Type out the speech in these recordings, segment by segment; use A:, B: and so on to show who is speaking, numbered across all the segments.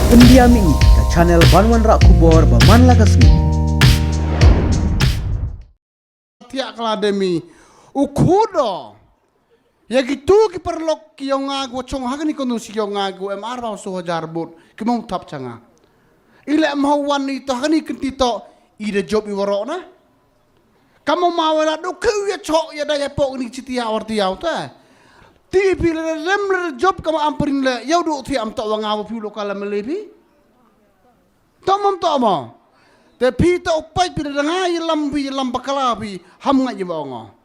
A: Pendiam ini ke channel Banwan Rak Kubor Baman Lagasmi.
B: Tiak akademi ukudo. Ya gitu ki perlok ki yang ngagu cong hagani kondusi yang ngagu MR bau so jarbut ki mau tap canga. Ila mau wanita hagani kentito ida job iwaro na. Kamu mau la do ke ya cok ya daya pok ni citia orti yau ta. Ti pi le lem job kamu amperin le yau do ti am tok wangawu pi lokal melebi. Tomom tomo. Te pi to pai pi le ngai lam bakala pi ham ngai wongo.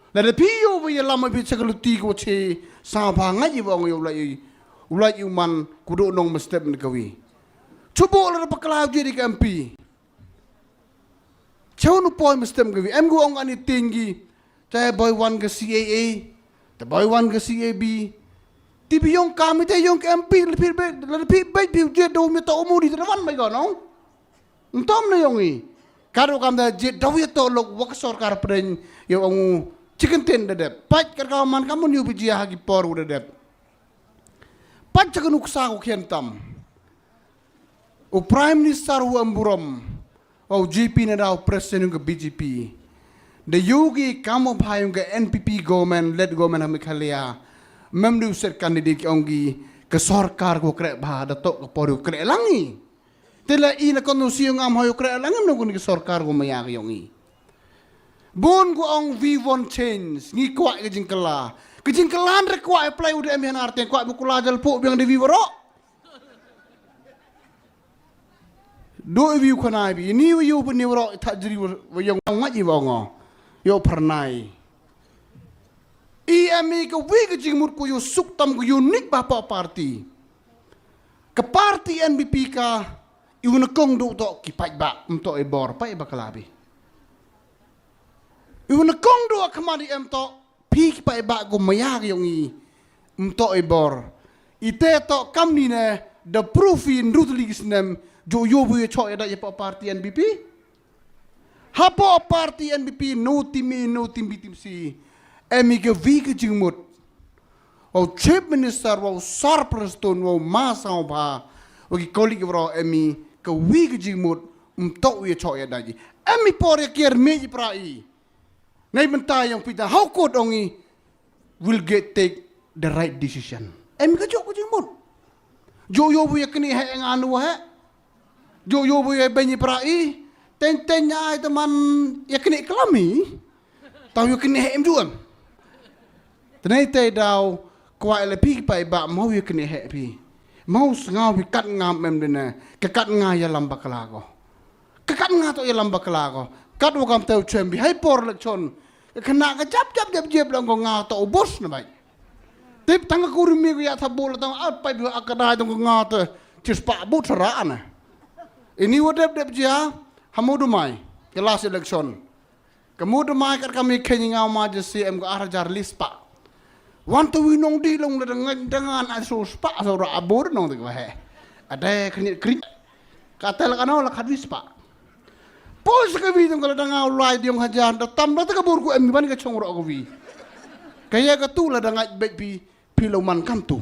B: Dari piu punya lama pi cakaluti ko che Sñiawbha ngai wong yo ulai uman kudu nong mestep nikawi. Coba la bakala jadi ke MP. Jauh nu poi mestep nikawi. Em go ong ani tinggi. Cai boy one ke CAA, te boy one ke CAB. Tibi yong kami te yong ke MP lebih baik pi je do mi to umuri te wan mai go no. Entom na yong i. Karo kam da je do ye to lok wak sarkar pren yo ong chicken ten dedep, pat kerkaman kamu niu bijia hagi poru dedep. Pat jangan uksa ko kentam. O Prime Minister hu amburam, o GP na daw presiden yung BJP. The yogi kamu payung ke NPP government, led government hamikalia, memdu set kandidat ongi ke sarkar ko krek bah datok ke poru krek langi. Tela ina konusi yung am hoyo krek langi menunggu ke sarkar ko mayak yongi. Bon ko ang V1 change ni kuat ke jingkelan rek kuat apply udah emian arti kuat buku lajal po biang di vivoro do view kanai bi ni yu pun ni woro tak jeri yang ngaji bongo yo pernai IMI ke wi ke jingmut ko yo suktam ko unik bapa parti ke parti NPP ka iun kong do to kipat ba untuk ebor pa iba kalabi. Iwan kong doa kemari to pi pa iba go mayak yung i to ibor. Ite to kam ni ne the proof in rutligis nem jo yo bu cho eda ya parti NPP. Hapoh parti NPP no tim si emi ke vi ke jingmut. O chief minister o sarpreston o Sñiawbha o ki kolik bro emi ke vi ke jingmut to ye cho eda ji. Emi por kier meji prai. Nai bentar yang pita how could ongi will get take the right decision. Em ka jok ko jingmut. Jo yo bu yakni he ang anu he. Jo yo bu benyi prai ten nya ai teman yakni kelami. Tahu yakni he em juam. Tenai te daw kwa ele pi pa ba mau yakni he pi. Mau ngau bi kat ngam em dene. Ke kat nga ya lam bakalago. Ke kat nga to ya lam bakalago. Kat wakam teu chembi hai por lekchon kena ka jap lang ko nga to bos na bai tip tanga kurumi ko ya thabol tang apa bi akada tong nga to cispa but sara na ini wadep dia hamudu mai ke last election kemudu mai kat kami kenyang ma je CM ko arajar lispa want to winong di long dengan aso spa so ra abur nong te he ada kri katel kana la khadispa pos ke vi tong kalau dangau lai diong hajan datam la ta kabur ku em ban ka chong ro ko vi kaya ka tu la dangai bet pi piloman kam tu